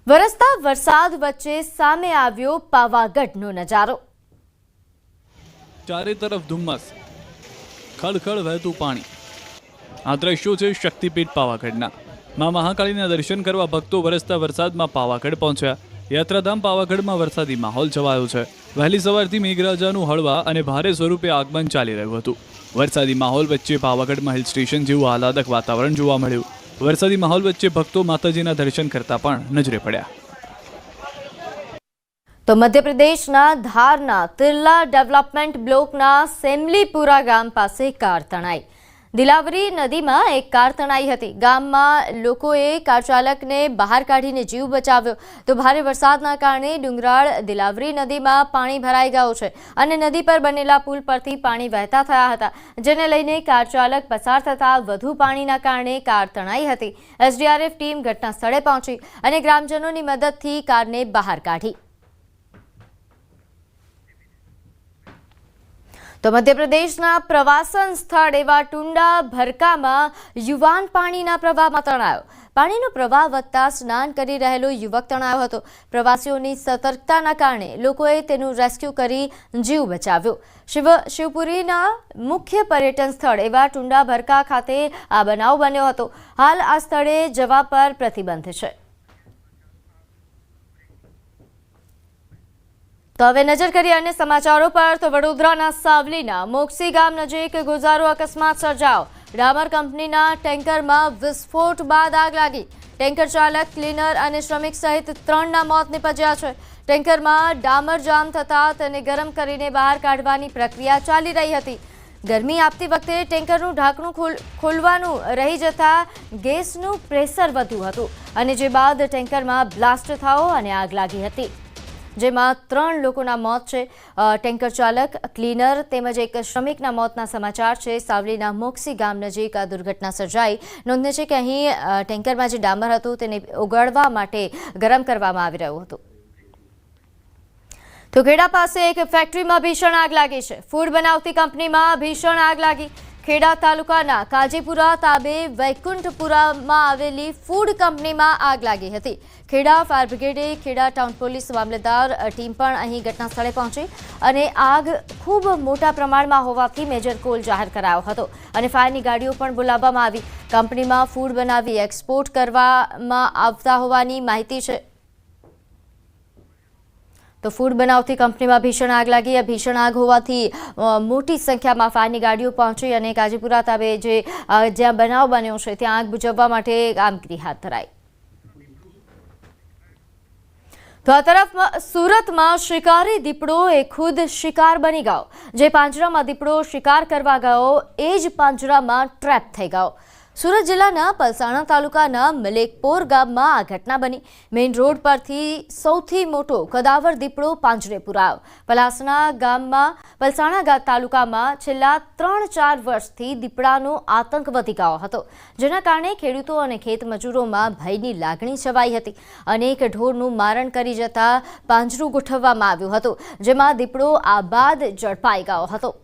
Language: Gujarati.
વરસતા વરસાદ વચ્ચે સામે આવ્યો પાવાગઢનો નજારો। ચારે તરફ ધુમ્મસ, ખળખળ વહેતું પાણી। આ દ્રશ્યો છે શક્તિપીઠ પાવાગઢના। માં મહાકાળીના દર્શન કરવા ભક્તો વરસતા વરસાદમાં પાવાગઢ પહોંચ્યા। યાત્રાધામ પાવાગઢમાં વરસાદી માહોલ છવાયો છે। વહેલી સવારથી મેઘરાજાનું હળવા અને ભારે સ્વરૂપે આગમન ચાલી રહ્યું હતું। વરસાદી માહોલ વચ્ચે પાવાગઢમાં હિલ સ્ટેશન જેવું આહલાદક વાતાવરણ જોવા મળ્યું। વરસાદી માહોલ વચ્ચે ભક્તો માતાજીના દર્શન કરતા પણ નજરે પડ્યા। તો મધ્યપ્રદેશના ધારના तिरला डेवलपमेंट ब्लॉकના સેમલીપુરા ગામ પાસે કાર તણાઈ। દિલાવરી નદીમાં એક કાર તણાઈ હતી। ગામમાં લોકોએ કાર ચાલકને બહાર કાઢીને જીવ બચાવ્યો। તો ભારે વરસાદના કારણે ડુંગરાળ દિલાવરી નદીમાં પાણી ભરાઈ ગયું છે અને નદી પર બનેલા પુલ પરથી પાણી વહેતા થયા હતા, જેને લઈને કાર ચાલક પસાર થતા વધુ પાણીના કારણે કાર તણાઈ હતી। એસડીઆરએફ ટીમ ઘટના સ્થળે પહોંચી અને ગ્રામજનોની મદદથી કારને બહાર કાઢી। તો મધ્યપ્રદેશના પ્રવાસન સ્થળ એવા ટુંડા ભરકામાં યુવાન પાણીના પ્રવાહમાં તણાયો। પાણીનો પ્રવાહ વધતા સ્નાન કરી રહેલો યુવક તણાયો હતો। પ્રવાસીઓની સતર્કતાના કારણે લોકોએ તેનું રેસ્ક્યુ કરી જીવ બચાવ્યો। શિવપુરીના મુખ્ય પર્યટન સ્થળ એવા ટુંડા ભરકા ખાતે આ બનાવ બન્યો હતો। હાલ આ સ્થળે જવા પર પ્રતિબંધ છે। તો હવે નજર કરીએ અન્ય સમાચારો પર। તો વડોદરાના સાવલીના મોક્ષી ગામ નજીક ગોઝારો અકસ્માત સર્જાયો। ડામર કંપનીના ટેન્કરમાં વિસ્ફોટ બાદ આગ લાગી। ટેન્કર ચાલક, ક્લીનર અને શ્રમિક સહિત 3ના મોત નિપજ્યા છે। ટેન્કરમાં ડામર જામ થતાં તેને ગરમ કરીને બહાર કાઢવાની પ્રક્રિયા ચાલી રહી હતી। ગરમી આપતી વખતે ટેન્કરનું ઢાંકણું ખોલવાનું રહી જતા ગેસનું પ્રેશર વધ્યું હતું અને જે બાદ ટેન્કરમાં બ્લાસ્ટ થયો અને આગ લાગી હતી, જેમાં 3 લોકોના મોત છે। ટેન્કર ચાલક, ક્લીનર તેમજ એક શ્રમિકના મોતના સમાચાર છે। સાવલીના મોક્ષી ગામ નજીક આ દુર્ઘટના સર્જાઈ। નોંધનીય છે કે અહીં ટેન્કરમાં જે ડામર હતું તેને ઓગાળવા માટે ગરમ કરવામાં આવી રહ્યું હતું। તો ખેડા પાસે એક ફેક્ટરીમાં ભીષણ આગ લાગી છે। ફૂડ બનાવતી કંપનીમાં ભીષણ આગ લાગી। ખેડા તાલુકાના કાજીપુરા તાબે વૈકુંઠપુરામાં આવેલી ફૂડ કંપનીમાં આગ લાગી હતી। ખેડા ફાયર બ્રિગેડે, ખેડા ટાઉન પોલીસ મામલતદાર ટીમ પણ અહીં ઘટના સ્થળે પહોંચી અને આગ ખૂબ મોટા પ્રમાણમાં હોવાથી મેજર કોલ જાહેર કરાયો હતો અને ફાયરની ગાડીઓ પણ બોલાવવામાં આવી। કંપનીમાં ફૂડ બનાવી એક્સપોર્ટ કરવામાં આવતા હોવાની માહિતી છે। તો ફૂડ બનાવતી કંપનીમાં ભીષણ આગ લાગી। આ ભીષણ આગ હોવાથી મોટી સંખ્યામાં ફાયરની ગાડીઓ પહોંચી અને કાજીપુરા તાબે જ્યાં બનાવ બન્યો છે ત્યાં આગ બુઝાવવા માટે કામગીરી હાથ ધરાઈ। તો આ તરફ સુરતમાં શિકારી દીપડો એ ખુદ શિકાર બની ગયો। જે પાંજરામાં દીપડો શિકાર કરવા ગયો એ જ પાંજરામાં ટ્રેપ થઈ ગયો। સુરત જિલ્લાના પલસાણા તાલુકાના મલેકપોર ગામમાં આ ઘટના બની। મેઇન રોડ પરથી સૌથી મોટો કદાવર દીપડો પાંજરે પુરાયો। પલસાણા તાલુકામાં છેલ્લા 3-4 વર્ષથી દીપડાનો આતંક વધી ગયો હતો, જેના કારણે ખેડૂતો અને ખેતમજૂરોમાં ભયની લાગણી છવાઈ હતી। અનેક ઢોરનું મારણ કરી જતા પાંજરું ગોઠવવામાં આવ્યું હતું, જેમાં દીપડો આ બાદ ઝડપાઈ ગયો હતો।